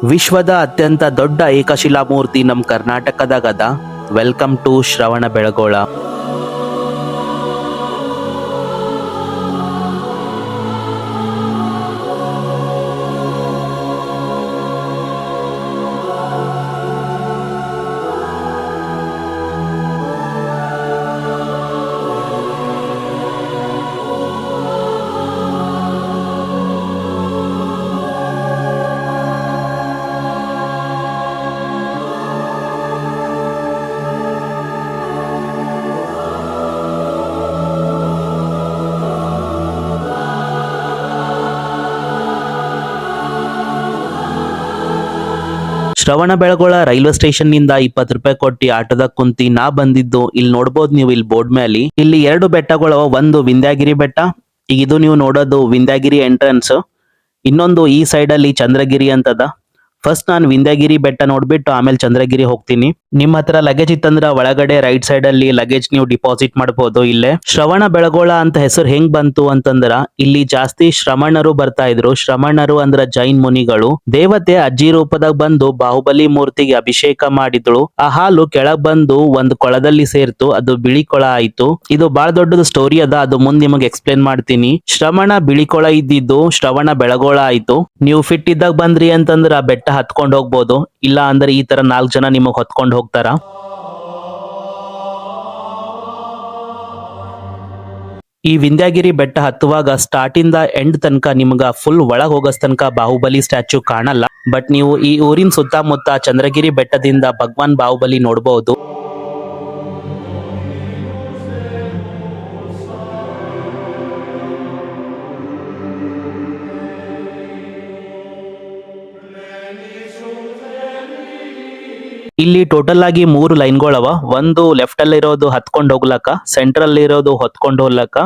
ವಿಶ್ವದ ಅತ್ಯಂತ ದೊಡ್ಡ ಏಕಶಿಲಾ ಮೂರ್ತಿ ನಮ್ಮ ಕರ್ನಾಟಕದಾಗದ. Welcome to Shravana Belagola. Shravana Belagola railway station ನಿಂದ 20 ರೂಪಾಯಿ ಕೊಟ್ಟಿ ಆಟೋದಾಗ ಕುಂತಿ ನಾ ಬಂದಿದ್ದು. ಇಲ್ಲಿ ನೋಡ್ಬೋದು ನೀವು, ಇಲ್ಲಿ ಬೋರ್ಡ್ ಮೇಲೆ ಇಲ್ಲಿ 2 ಬೆಟ್ಟಗಳು. ಒಂದು ವಿಂಧ್ಯಗಿರಿ ಬೆಟ್ಟ, ಈಗ ಇದು ನೀವು ನೋಡೋದು ವಿಂಧ್ಯಗಿರಿ ಎಂಟ್ರೆನ್ಸ್. ಇನ್ನೊಂದು ಈ ಸೈಡ್ ಅಲ್ಲಿ ಚಂದ್ರಗಿರಿ ಅಂತದ. ಫಸ್ಟ್ ನಾನು ವಿಂಧ್ಯಗಿರಿ ಬೆಟ್ಟ ನೋಡ್ಬಿಟ್ಟು ಆಮೇಲೆ ಚಂದ್ರಗಿರಿ ಹೋಗ್ತೀನಿ. ನಿಮ್ಮ ಹತ್ರ ಲಗೇಜ್ ಇತ್ತಂದ್ರ ಒಳಗಡೆ ರೈಟ್ ಸೈಡ್ ಅಲ್ಲಿ ಲಗೇಜ್ ನೀವು ಡಿಪಾಸಿಟ್ ಮಾಡಬಹುದು. ಇಲ್ಲೇ ಶ್ರವಣ ಬೆಳಗೊಳ ಅಂತ ಹೆಸರು ಹೆಂಗ್ ಬಂತು ಅಂತಂದ್ರ, ಇಲ್ಲಿ ಜಾಸ್ತಿ ಶ್ರಮಣರು ಬರ್ತಾ ಇದ್ರು. ಶ್ರಮಣರು ಅಂದ್ರ ಜೈನ್ ಮುನಿಗಳು. ದೇವತೆ ಅಜ್ಜಿ ರೂಪದಾಗ ಬಂದು ಬಾಹುಬಲಿ ಮೂರ್ತಿಗೆ ಅಭಿಷೇಕ ಮಾಡಿದ್ಳು. ಆ ಹಾಲು ಕೆಳಗ್ ಬಂದು ಒಂದು ಕೊಳದಲ್ಲಿ ಸೇರ್ತು, ಅದು ಬಿಳಿ ಕೊಳ ಆಯ್ತು. ಇದು ಬಹಳ ದೊಡ್ಡದು ಸ್ಟೋರಿ ಅದ, ಅದು ಮುಂದೆ ನಿಮಗೆ ಎಕ್ಸ್ಪ್ಲೇನ್ ಮಾಡ್ತೀನಿ. ಶ್ರವಣ ಬಿಳಿ ಕೊಳ ಇದ್ದಿದ್ದು ಶ್ರವಣ ಬೆಳಗೊಳ ಆಯ್ತು. ನೀವು ಫಿಟ್ ಇದ್ದಾಗ ಬಂದ್ರಿ ಅಂತಂದ್ರ ಬೆಟ್ಟ ಹತ್ಕೊಂಡು ಹೋಗ್ಬೋದು. ಇಲ್ಲ ಅಂದ್ರೆ ಈ ತರ 4 ಜನ ನಿಮಗ್ ಹೊತ್ಕೊಂಡು ಹೋಗ್ತಾರ. ಈ ವಿಂಧ್ಯಗಿರಿ ಬೆಟ್ಟ ಹತ್ತುವಾಗ ಸ್ಟಾರ್ಟ್ ಇಂದ ಎಂಡ್ ತನಕ ನಿಮ್ಗ ಫುಲ್ ಒಳಗ್ ಹೋಗಸ್ ತನಕ ಬಾಹುಬಲಿ ಸ್ಟ್ಯಾಚ್ಯೂ ಕಾಣಲ್ಲ. ಬಟ್ ನೀವು ಈ ಊರಿನ ಸುತ್ತಮುತ್ತ ಚಂದ್ರಗಿರಿ ಬೆಟ್ಟದಿಂದ ಭಗವಾನ್ ಬಾಹುಬಲಿ ನೋಡಬಹುದು. ಇಲ್ಲಿ ಟೋಟಲ್ ಆಗಿ 3 ಲೈನ್ಗಳವ. ಒಂದು ಲೆಫ್ಟ್ ಅಲ್ಲಿ ಇರೋದು ಹತ್ಕೊಂಡು ಹೋಗ್ಲಕ್ಕ, ಸೆಂಟ್ರಲ್ ಇರೋದು ಹೊತ್ಕೊಂಡು ಹೋಗ್ಲಕ್ಕ,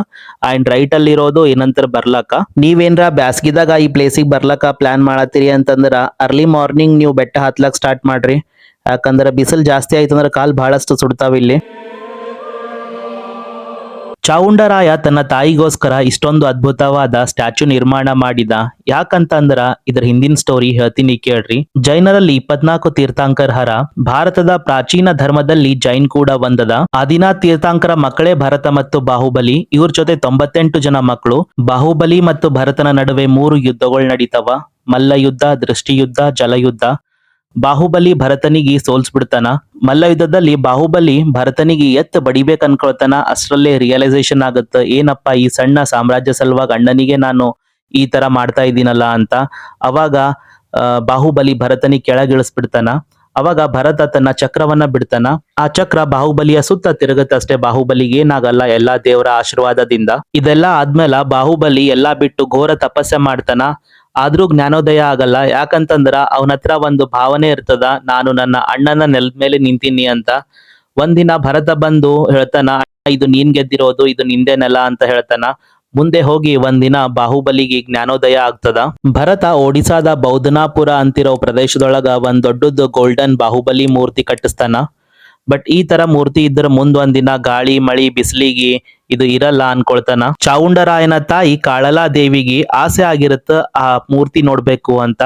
ಅಂಡ್ ರೈಟ್ ಅಲ್ಲಿ ಇರೋದು ಏನಂತರ ಬರ್ಲಕ್ಕ. ನೀವೇನ್ರ ಬ್ಯಾಸ್ಗಿದಾಗ ಈ ಪ್ಲೇಸಿಗೆ ಬರ್ಲಕ್ಕ ಪ್ಲಾನ್ ಮಾಡತ್ತೀರಿ ಅಂತಂದ್ರ ಅರ್ಲಿ ಮಾರ್ನಿಂಗ್ ನೀವು ಬೆಟ್ಟ ಹತ್ಲಕ್ ಸ್ಟಾರ್ಟ್ ಮಾಡ್ರಿ. ಯಾಕಂದ್ರ ಬಿಸಿಲು ಜಾಸ್ತಿ ಆಯ್ತಂದ್ರ ಕಾಲ್ ಬಹಳಷ್ಟು ಸುಡ್ತಾವ ಇಲ್ಲಿ. ಚಾವುಂಡರಾಯ ತನ್ನ ತಾಯಿಗೋಸ್ಕರ ಇಷ್ಟೊಂದು ಅದ್ಭುತವಾದ ಸ್ಟ್ಯಾಚ್ಯೂ ನಿರ್ಮಾಣ ಮಾಡಿದ. ಯಾಕಂತಂದ್ರ ಇದ್ರ ಹಿಂದಿನ ಸ್ಟೋರಿ ಹೇಳ್ತೀನಿ ಕೇಳ್ರಿ. ಜೈನರಲ್ಲಿ 24 ತೀರ್ಥಂಕರ ಹರ. ಭಾರತದ ಪ್ರಾಚೀನ ಧರ್ಮದಲ್ಲಿ ಜೈನ್ ಕೂಡ ಒಂದದ. ಆದಿನಾಥ್ ತೀರ್ಥಂಕರ ಮಕ್ಕಳೇ ಭರತ ಮತ್ತು ಬಾಹುಬಲಿ. ಇವ್ರ ಜೊತೆ 98 ಜನ ಮಕ್ಕಳು. ಬಾಹುಬಲಿ ಮತ್ತು ಭರತನ ನಡುವೆ 3 ಯುದ್ಧಗಳು ನಡೀತವ. ಮಲ್ಲ ಯುದ್ಧ, ದೃಷ್ಟಿ ಯುದ್ಧ, ಜಲಯುದ್ಧ. ಬಾಹುಬಲಿ ಭರತನಿಗೆ ಸೋಲ್ಸ್ಬಿಡ್ತಾನ. ಮಲ್ಲ ಯುದ್ಧದಲ್ಲಿ ಬಾಹುಬಲಿ ಭರತನಿಗೆ ಎತ್ತ ಬಡಿಬೇಕ್ ಅನ್ಕೊಳ್ತಾನ. ಅಷ್ಟರಲ್ಲೇ ರಿಯಲೈಸೇಷನ್ ಆಗುತ್ತೆ, ಏನಪ್ಪಾ ಈ ಸಣ್ಣ ಸಾಮ್ರಾಜ್ಯ ಸಲುವಾಗಿ ಅಣ್ಣನಿಗೆ ನಾನು ಈ ತರ ಮಾಡ್ತಾ ಇದ್ದೀನಲ್ಲ ಅಂತ. ಅವಾಗ ಬಾಹುಬಲಿ ಭರತನಿಗೆ ಕೆಳಗಿಳಿಸ್ಬಿಡ್ತಾನ. ಅವಾಗ ಭರತ ತನ್ನ ಚಕ್ರವನ್ನ ಬಿಡ್ತಾನ. ಆ ಚಕ್ರ ಬಾಹುಬಲಿಯ ಸುತ್ತ ತಿರುಗತ್ತಷ್ಟೇ. ಬಾಹುಬಲಿಗೆ ಏನಾಗಲ್ಲ, ಎಲ್ಲಾ ದೇವರ ಆಶೀರ್ವಾದದಿಂದ. ಇದೆಲ್ಲ ಆದ್ಮೇಲೆ ಬಾಹುಬಲಿ ಎಲ್ಲಾ ಬಿಟ್ಟು ಘೋರ ತಪಸ್ಸೆ ಮಾಡ್ತಾನ. ಆದ್ರೂ ಜ್ಞಾನೋದಯ ಆಗಲ್ಲ. ಯಾಕಂತಂದ್ರ ಅವನ ಹತ್ರ ಒಂದು ಭಾವನೆ ಇರ್ತದ, ನಾನು ನನ್ನ ಅಣ್ಣನ ನೆಲದ ಮೇಲೆ ನಿಂತೀನಿ ಅಂತ. ಒಂದಿನ ಭರತ ಬಂದು ಹೇಳ್ತಾನ, ಇದು ನೀನ್ ಗೆದ್ದಿರೋದು, ಇದು ನಿಂದೆ ನೆಲ ಅಂತ ಹೇಳ್ತಾನ. ಮುಂದೆ ಹೋಗಿ ಒಂದಿನ ಬಾಹುಬಲಿಗೆ ಜ್ಞಾನೋದಯ ಆಗ್ತದ. ಭರತ ಒಡಿಸಾದ ಬೌದ್ಧನಾಪುರ ಅಂತಿರೋ ಪ್ರದೇಶದೊಳಗ ಒಂದ್ ದೊಡ್ಡದು ಗೋಲ್ಡನ್ ಬಾಹುಬಲಿ ಮೂರ್ತಿ ಕಟ್ಟಿಸ್ತಾನ. ಬಟ್ ಈ ತರ ಮೂರ್ತಿ ಇದ್ರ ಮುಂದ್ ಒಂದಿನ ಗಾಳಿ ಮಳಿ ಬಿಸಿಲಿಗೆ ಇದು ಇರಲ್ಲ ಅನ್ಕೊಳ್ತಾನ. ಚಾವುಂಡರಾಯನ ತಾಯಿ ಕಾಳಲಾ ದೇವಿಗೆ ಆಸೆ ಆಗಿರುತ್ತ ಆ ಮೂರ್ತಿ ನೋಡ್ಬೇಕು ಅಂತ.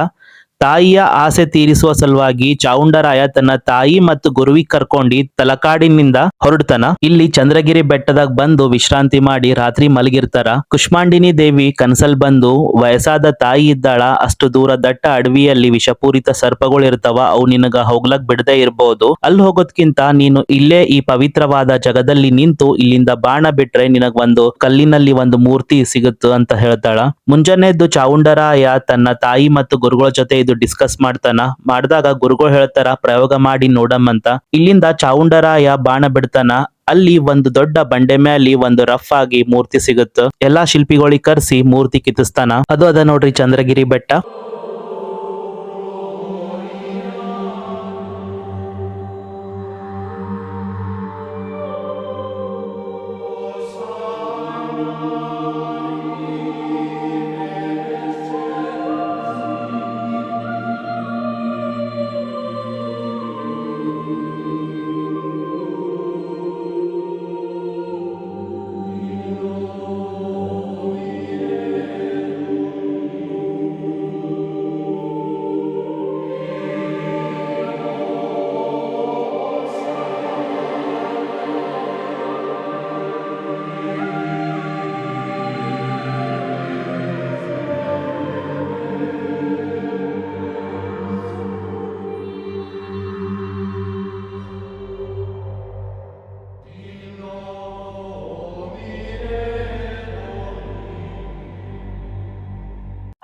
ತಾಯಿಯ ಆಸೆ ತೀರಿಸುವ ಸಲುವಾಗಿ ಚಾವುಂಡರಾಯ ತನ್ನ ತಾಯಿ ಮತ್ತು ಗುರುವಿಗೆ ಕರ್ಕೊಂಡಿ ತಲಕಾಡಿನಿಂದ ಹೊರಡ್ತಾನ. ಇಲ್ಲಿ ಚಂದ್ರಗಿರಿ ಬೆಟ್ಟದಾಗ ಬಂದು ವಿಶ್ರಾಂತಿ ಮಾಡಿ ರಾತ್ರಿ ಮಲಗಿರ್ತಾರ. ಕುಷ್ಮಾಂಡಿನಿ ದೇವಿ ಕನಸಲ್ ಬಂದು, ವಯಸ್ಸಾದ ತಾಯಿ ಇದ್ದಾಳ, ಅಷ್ಟು ದೂರ ದಟ್ಟ ಅಡವಿಯಲ್ಲಿ ವಿಷಪೂರಿತ ಸರ್ಪಗಳು ಇರ್ತಾವ, ಅವು ನಿನಗ ಹೋಗ್ಲಕ್ ಬಿಡದೆ ಇರ್ಬೋದು. ಅಲ್ಲಿ ಹೋಗೋದ್ಕಿಂತ ನೀನು ಇಲ್ಲೇ ಈ ಪವಿತ್ರವಾದ ಜಗದಲ್ಲಿ ನಿಂತು ಇಲ್ಲಿಂದ ಬಾಣ ಬಿಟ್ರೆ ನಿನಗ್ ಒಂದು ಕಲ್ಲಿನಲ್ಲಿ ಒಂದು ಮೂರ್ತಿ ಸಿಗುತ್ತ ಅಂತ ಹೇಳ್ತಾಳ. ಮುಂಜಾನೆದ್ದು ಚಾವುಂಡರಾಯ ತನ್ನ ತಾಯಿ ಮತ್ತು ಗುರುಗಳ ಜೊತೆ ಇದು ಡಿಸ್ಕಸ್ ಮಾಡ್ತಾನ. ಮಾಡಿದಾಗ ಗುರುಗಳು ಹೇಳ್ತಾರ, ಪ್ರಯೋಗ ಮಾಡಿ ನೋಡಮ್ಮಂತ. ಇಲ್ಲಿಂದ ಚಾವುಂಡರಾಯ ಬಾಣ ಬಿಡ್ತಾನ. ಅಲ್ಲಿ ಒಂದು ದೊಡ್ಡ ಬಂಡೆ ಮೇಲೆ ಒಂದು ರಫ್ ಆಗಿ ಮೂರ್ತಿ ಸಿಗುತ್ತೆ. ಎಲ್ಲಾ ಶಿಲ್ಪಿಗಳಿಗೆ ಕರ್ಸಿ ಮೂರ್ತಿ ಕಿತ್ತಿಸ್ತಾನ. ಅದು ಅದ ನೋಡ್ರಿ ಚಂದ್ರಗಿರಿ ಬೆಟ್ಟ.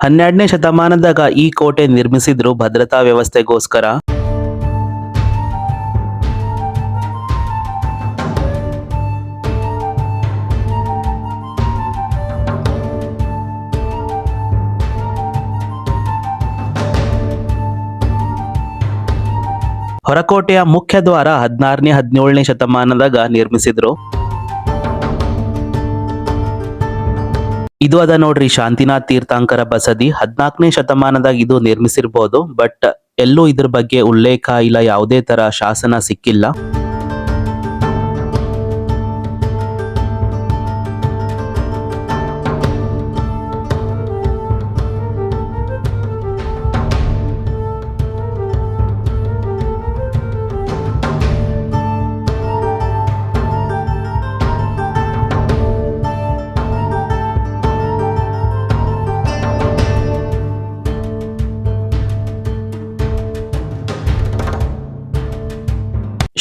12ನೇ ಶತಮಾನದಾಗ ಈ ಕೋಟೆ ನಿರ್ಮಿಸಿದ್ರು ಭದ್ರತಾ ವ್ಯವಸ್ಥೆಗೋಸ್ಕರ. ಹೊರಕೋಟೆಯ ಮುಖ್ಯ ದ್ವಾರ 16ನೇ 17ನೇ ಶತಮಾನದಾಗ ನಿರ್ಮಿಸಿದ್ರು. ಇದು ಅದ ನೋಡ್ರಿ ಶಾಂತಿನಾಥ್ ತೀರ್ಥಂಕರ ಬಸದಿ. 14ನೇ ಶತಮಾನದಾಗ ಇದು ನಿರ್ಮಿಸಿರ್ಬೋದು, ಬಟ್ ಎಲ್ಲೂ ಇದ್ರ ಬಗ್ಗೆ ಉಲ್ಲೇಖ ಇಲ್ಲ, ಯಾವುದೇ ತರ ಶಾಸನ ಸಿಕ್ಕಿಲ್ಲ.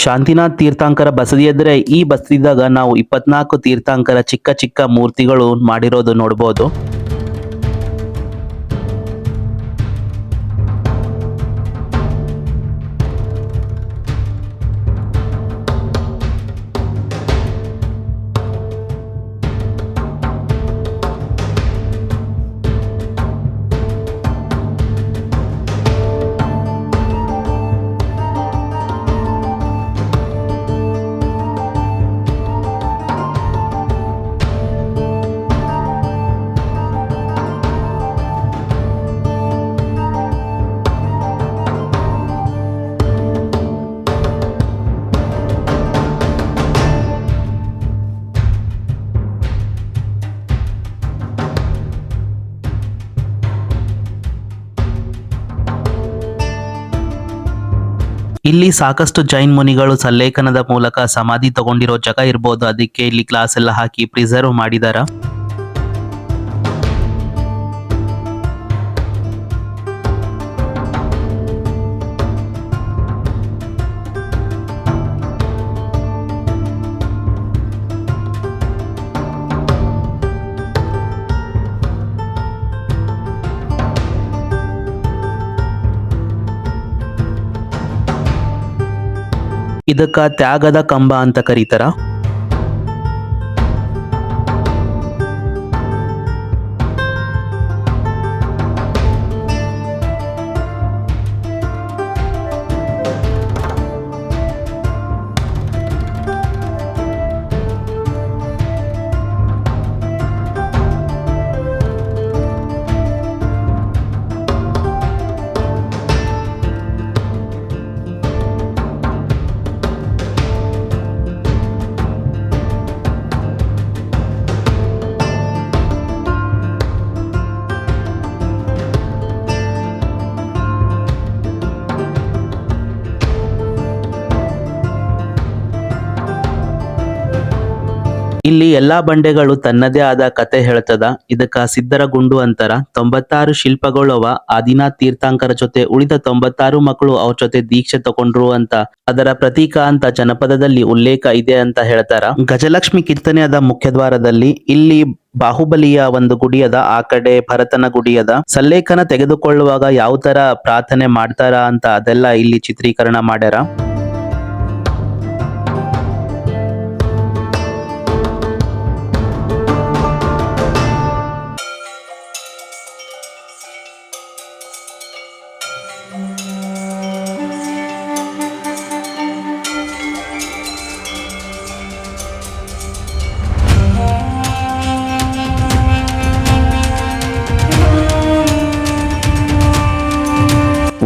ಶಾಂತಿನಾಥ್ ತೀರ್ಥಂಕರ ಬಸದಿ ಎದ್ರೆ ಈ ಬಸದಿದಾಗ ನಾವು 24 ತೀರ್ಥಂಕರ ಚಿಕ್ಕ ಚಿಕ್ಕ ಮೂರ್ತಿಗಳು ಮಾಡಿರೋದು ನೋಡ್ಬೋದು. ಇಲ್ಲಿ ಸಾಕಷ್ಟು ಜೈನ್ ಮುನಿಗಳು ಸಲ್ಲೇಖನದ ಮೂಲಕ ಸಮಾಧಿ ತಗೊಂಡಿರೋ ಜಾಗ ಇರ್ಬೋದು, ಅದಕ್ಕೆ ಇಲ್ಲಿ ಕ್ಲಾಸ್ ಎಲ್ಲ ಹಾಕಿ ಪ್ರಿಸರ್ವ್ ಮಾಡಿದಾರ. ಇದಕ್ಕ ತ್ಯಾಗದ ಕಂಬ ಅಂತ ಕರೀತಾರ. ಇಲ್ಲಿ ಎಲ್ಲಾ ಬಂಡೆಗಳು ತನ್ನದೇ ಆದ ಕತೆ ಹೇಳ್ತದ. ಇದಕ್ಕ ಸಿದ್ದರ ಗುಂಡು ಅಂತಾರ. 96 ಶಿಲ್ಪಗಳು ಅವ. ಆದಿನಾಥ್ ತೀರ್ಥಂಕರ ಜೊತೆ ಉಳಿದ 96 ಮಕ್ಕಳು ಅವ್ರ ಜೊತೆ ದೀಕ್ಷೆ ತಗೊಂಡ್ರು ಅಂತ ಅದರ ಪ್ರತೀಕ ಅಂತ ಜನಪದದಲ್ಲಿ ಉಲ್ಲೇಖ ಇದೆ ಅಂತ ಹೇಳ್ತಾರ. ಗಜಲಕ್ಷ್ಮಿ ಕೀರ್ತನೆ ಅದ ಮುಖ್ಯ ದ್ವಾರದಲ್ಲಿ. ಇಲ್ಲಿ ಬಾಹುಬಲಿಯ ಒಂದು ಗುಡಿ ಅದ, ಆ ಕಡೆ ಭರತನ ಗುಡಿ ಅದ. ಸಲ್ಲೇಖನ ತೆಗೆದುಕೊಳ್ಳುವಾಗ ಯಾವ ತರ ಪ್ರಾರ್ಥನೆ ಮಾಡ್ತಾರ ಅಂತ ಅದೆಲ್ಲ ಇಲ್ಲಿ ಚಿತ್ರೀಕರಣ ಮಾಡ್ಯಾರ.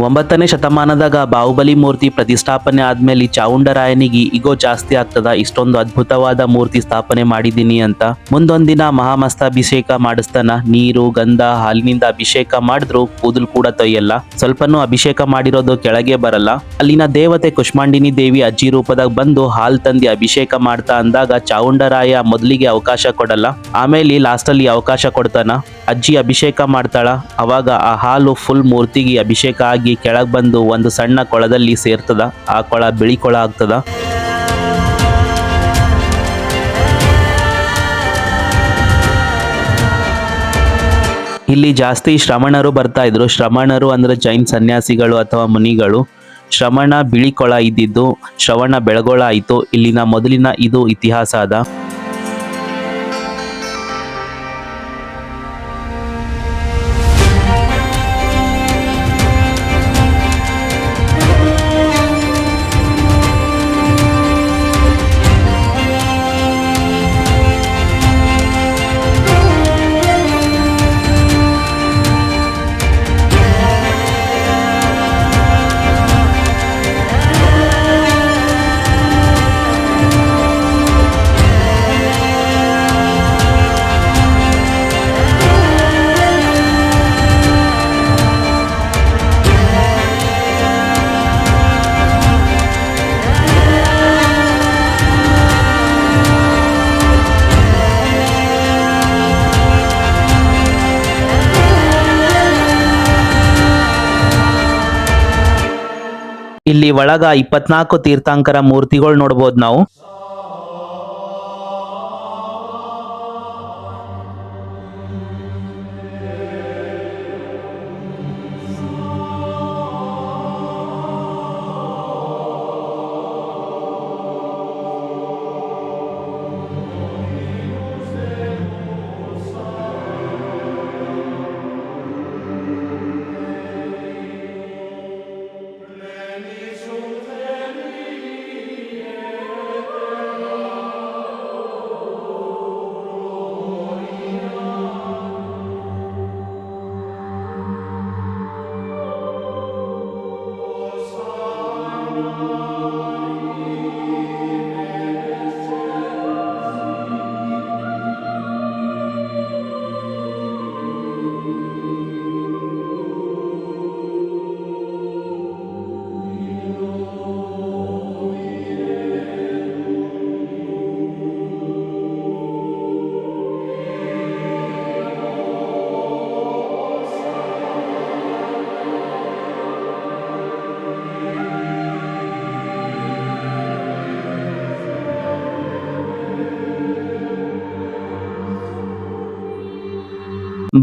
ಒಂಬತ್ತನೇ ಶತಮಾನದಾಗ ಬಾಹುಬಲಿ ಮೂರ್ತಿ ಪ್ರತಿಷ್ಠಾಪನೆ ಆದ್ಮೇಲೆ ಚಾವುಂಡರಾಯನಿಗೆ ಈಗೋ ಜಾಸ್ತಿ ಆಗ್ತದ, ಇಷ್ಟೊಂದು ಅದ್ಭುತವಾದ ಮೂರ್ತಿ ಸ್ಥಾಪನೆ ಮಾಡಿದೀನಿ ಅಂತ. ಮುಂದೊಂದಿನ ಮಹಾಮಸ್ತಾಭಿಷೇಕ ಮಾಡಿಸ್ತಾನ. ನೀರು, ಗಂಧ, ಹಾಲಿನಿಂದ ಅಭಿಷೇಕ ಮಾಡಿದ್ರು ಕೂದಲು ಕೂಡ ತೊಯ್ಯಲ್ಲ. ಸ್ವಲ್ಪನೂ ಅಭಿಷೇಕ ಮಾಡಿರೋದು ಕೆಳಗೆ ಬರಲ್ಲ. ಅಲ್ಲಿನ ದೇವತೆ ಕುಷ್ಮಾಂಡಿನಿ ದೇವಿ ಅಜ್ಜಿ ರೂಪದಾಗ ಬಂದು ಹಾಲ್ ತಂದಿ ಅಭಿಷೇಕ ಮಾಡ್ತಾ ಅಂದಾಗ ಚಾವುಂಡರಾಯ ಮೊದಲಿಗೆ ಅವಕಾಶ ಕೊಡಲ್ಲ, ಆಮೇಲೆ ಲಾಸ್ಟ್ ಅಲ್ಲಿ ಅವಕಾಶ ಕೊಡ್ತಾನ. ಅಜ್ಜಿ ಅಭಿಷೇಕ ಮಾಡ್ತಾಳ. ಅವಾಗ ಆ ಹಾಲು ಫುಲ್ ಮೂರ್ತಿಗೆ ಅಭಿಷೇಕ ಆಗಿ ಕೆಳಗ್ ಬಂದು ಒಂದು ಸಣ್ಣ ಕೊಳದಲ್ಲಿ ಸೇರ್ತದ. ಆ ಕೊಳ ಬಿಳಿ ಕೊಳ ಆಗ್ತದ. ಇಲ್ಲಿ ಜಾಸ್ತಿ ಶ್ರಮಣರು ಬರ್ತಾ ಇದ್ರು. ಶ್ರಮಣರು ಅಂದ್ರೆ ಜೈನ್ ಸನ್ಯಾಸಿಗಳು ಅಥವಾ ಮುನಿಗಳು. ಶ್ರಮಣ ಬಿಳಿಕೊಳ ಇದ್ದಿದ್ದು ಶ್ರವಣ ಬೆಳಗೊಳ ಆಯಿತು. ಇಲ್ಲಿನ ಮೊದಲಿನ ಇದು ಇತಿಹಾಸ ಅದ. ಇಲ್ಲಿ ಒಳಗ 24 ತೀರ್ಥಂಕರ ಮೂರ್ತಿಗಳು ನೋಡ್ಬೋದು ನಾವು.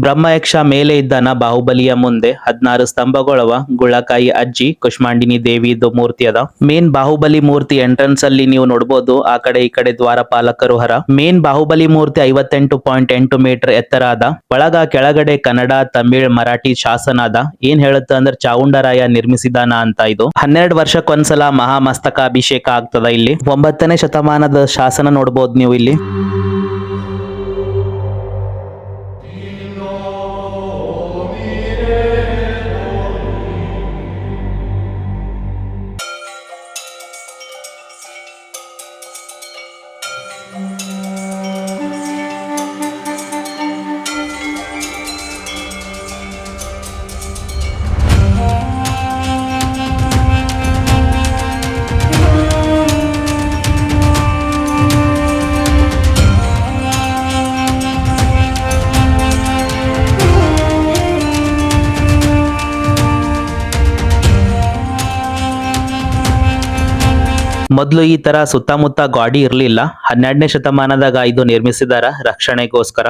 ಬ್ರಹ್ಮಯಕ್ಷ ಮೇಲೆ ಇದ್ದಾನ ಬಾಹುಬಲಿಯ ಮುಂದೆ 16 ಸ್ತಂಭಗಳವ. ಗುಳಕಾಯಿ ಅಜ್ಜಿ ಕುಷ್ಮಾಂಡಿನಿ ದೇವಿದು ಮೂರ್ತಿ ಅದ. ಮೇನ್ ಬಾಹುಬಲಿ ಮೂರ್ತಿ ಎಂಟ್ರೆನ್ಸ್ ಅಲ್ಲಿ ನೀವು ನೋಡ್ಬೋದು. ಆ ಕಡೆ ಈ ಕಡೆ ದ್ವಾರಪಾಲಕರು ಹರ. ಮೇನ್ ಬಾಹುಬಲಿ ಮೂರ್ತಿ 58.8 ಮೀಟರ್ ಎತ್ತರ ಅದ. ಒಳಗ ಕೆಳಗಡೆ ಕನ್ನಡ, ತಮಿಳ್, ಮರಾಠಿ ಶಾಸನ ಅದ. ಏನ್ ಹೇಳುತ್ತ ಅಂದ್ರೆ ಚಾವುಂಡರಾಯ ನಿರ್ಮಿಸಿದಾನ ಅಂತ. ಇದು 12 ವರ್ಷಕ್ಕೊಂದ್ಸಲ ಮಹಾಮಸ್ತಕಾಭಿಷೇಕ ಆಗ್ತದ. ಇಲ್ಲಿ 9ನೇ ಶತಮಾನದ ಶಾಸನ ನೋಡ್ಬೋದು ನೀವು ಇಲ್ಲಿ. ಮೊದಲು ಈ ತರ ಸುತ್ತಮುತ್ತ ಗಾಡಿ ಇರ್ಲಿಲ್ಲ. 12ನೇ ಶತಮಾನದಾಗ ಇದು ನಿರ್ಮಿಸಿದಾರ ರಕ್ಷಣೆಗೋಸ್ಕರ.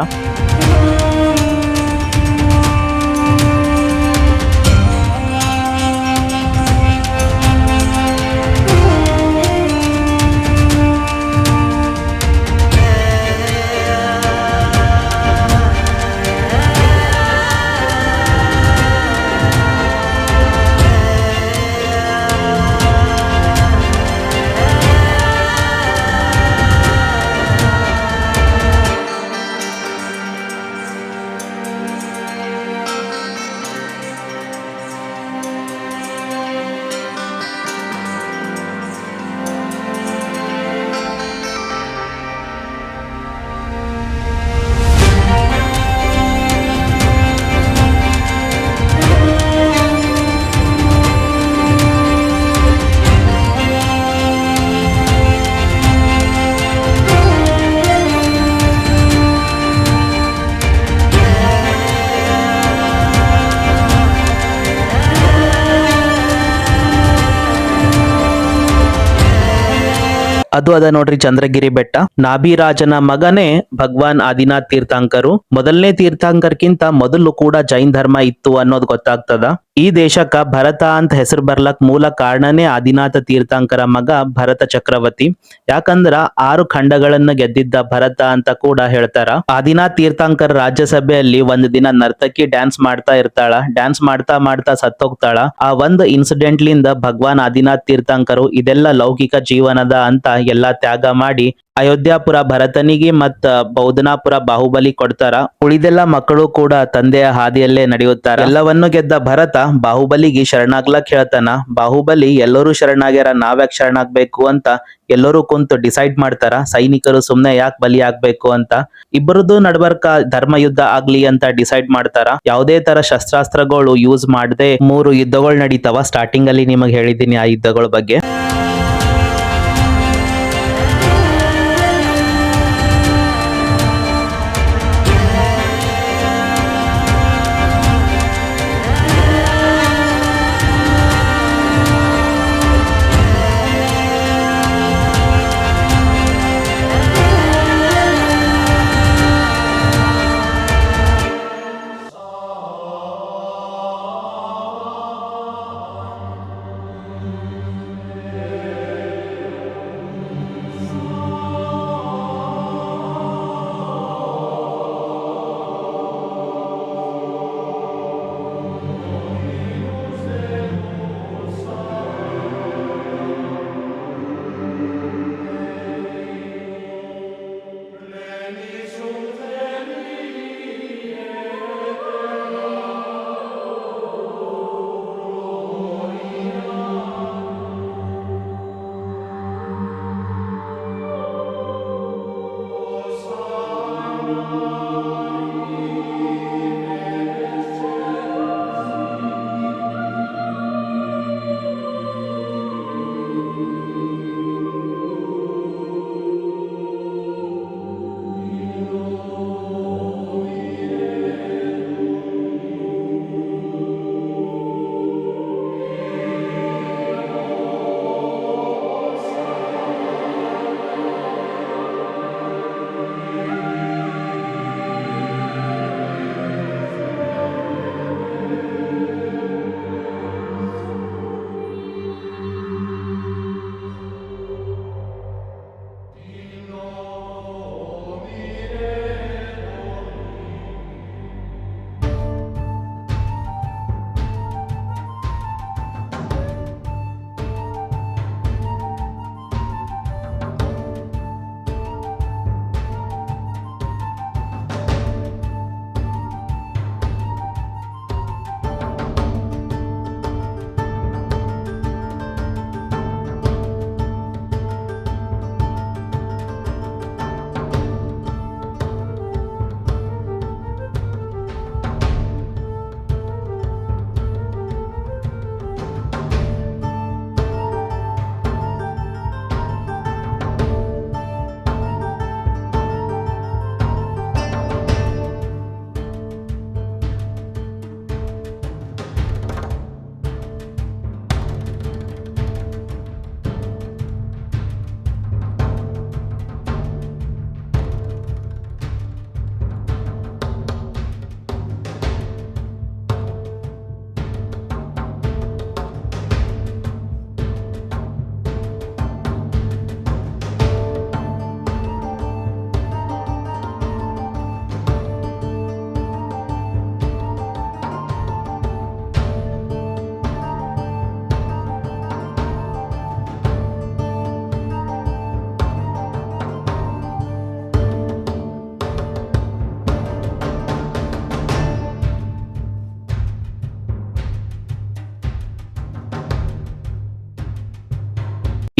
ಅದು ಅದ ನೋಡ್ರಿ ಚಂದ್ರಗಿರಿ ಬೆಟ್ಟ. ನಾಭಿರಾಜನ ಮಗನೇ ಭಗವಾನ್ ಆದಿನಾಥ್ ತೀರ್ಥಂಕರು. ಮೊದಲನೇ ತೀರ್ಥಂಕರ್ಕಿಂತ ಮೊದಲು ಕೂಡ ಜೈನ್ ಧರ್ಮ ಇತ್ತು ಅನ್ನೋದು ಗೊತ್ತಾಗ್ತದ. ಈ ದೇಶಕ್ಕ ಭರತ ಅಂತ ಹೆಸರು ಬರ್ಲಕ್ ಮೂಲ ಕಾರಣನೇ ಆದಿನಾಥ ತೀರ್ಥಂಕರ ಮಗ ಭರತ ಚಕ್ರವರ್ತಿ. ಯಾಕಂದ್ರ 6 ಖಂಡಗಳನ್ನ ಗೆದ್ದಿದ್ದ ಭರತ ಅಂತ ಕೂಡ ಹೇಳ್ತಾರ. ಆದಿನಾಥ್ ತೀರ್ಥಂಕರ್ ರಾಜ್ಯಸಭೆಯಲ್ಲಿ ಒಂದ್ ದಿನ ನರ್ತಕಿ ಡ್ಯಾನ್ಸ್ ಮಾಡ್ತಾ ಇರ್ತಾಳ. ಡ್ಯಾನ್ಸ್ ಮಾಡ್ತಾ ಮಾಡ್ತಾ ಸತ್ತೋಗ್ತಾಳ. ಆ ಒಂದು ಇನ್ಸಿಡೆಂಟ್ ಲಿಂದ ಭಗವಾನ್ ಆದಿನಾಥ್ ತೀರ್ಥಂಕರು ಇದೆಲ್ಲ ಲೌಕಿಕ ಜೀವನದ ಅಂತ ಎಲ್ಲಾ ತ್ಯಾಗ ಮಾಡಿ ಅಯೋಧ್ಯಾಪುರ ಭರತನಿಗೆ ಮತ್ತ ಬೌದ್ಧನಾಪುರ ಬಾಹುಬಲಿ ಕೊಡ್ತಾರ. ಉಳಿದೆಲ್ಲ ಮಕ್ಕಳು ಕೂಡ ತಂದೆಯ ಹಾದಿಯಲ್ಲೇ ನಡೆಯುತ್ತಾರೆ. ಎಲ್ಲವನ್ನು ಗೆದ್ದ ಭರತ ಬಾಹುಬಲಿಗೆ ಶರಣಾಗ್ಲಕ್ ಹೇಳ್ತಾನ. ಬಾಹುಬಲಿ ಎಲ್ಲರೂ ಶರಣಾಗ್ಯಾರ, ನಾವ್ಯಾಕ್ ಶರಣಾಗ್ಬೇಕು ಅಂತ ಎಲ್ಲರೂ ಕುಂತು ಡಿಸೈಡ್ ಮಾಡ್ತಾರ. ಸೈನಿಕರು ಸುಮ್ನೆ ಯಾಕೆ ಬಲಿ ಆಗ್ಬೇಕು ಅಂತ. ಇಬ್ಬರದು ನಡ್ಬರ್ಕ ಧರ್ಮ ಯುದ್ಧ ಆಗ್ಲಿ ಅಂತ ಡಿಸೈಡ್ ಮಾಡ್ತಾರ. ಯಾವುದೇ ತರ ಶಸ್ತ್ರಾಸ್ತ್ರಗಳು ಯೂಸ್ ಮಾಡದೆ 3 ಯುದ್ಧಗಳು ನಡೀತಾವ. ಸ್ಟಾರ್ಟಿಂಗ್ ಅಲ್ಲಿ ನಿಮಗೆ ಹೇಳಿದ್ದೀನಿ ಆ ಯುದ್ಧಗಳ ಬಗ್ಗೆ.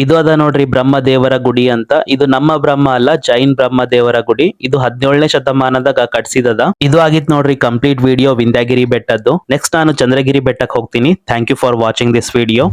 ಇದು ಅದ ನೋಡ್ರಿ ಬ್ರಹ್ಮದೇವರ ಗುಡಿ ಅಂತ. ಇದು ನಮ್ಮ ಬ್ರಹ್ಮ ಅಲ್ಲ, ಜೈನ್ ಬ್ರಹ್ಮದೇವರ ಗುಡಿ. ಇದು 17ನೇ ಶತಮಾನದಾಗ ಕಟ್ಸಿದದ. ಇದು ಆಗಿತ್ ನೋಡ್ರಿ ಕಂಪ್ಲೀಟ್ ವಿಡಿಯೋ ವಿಂಧ್ಯಗಿರಿ ಬೆಟ್ಟದ್ದು. ನೆಕ್ಸ್ಟ್ ನಾನು ಚಂದ್ರಗಿರಿ ಬೆಟ್ಟಕ್ಕೆ ಹೋಗ್ತೀನಿ. Thank you for watching this video.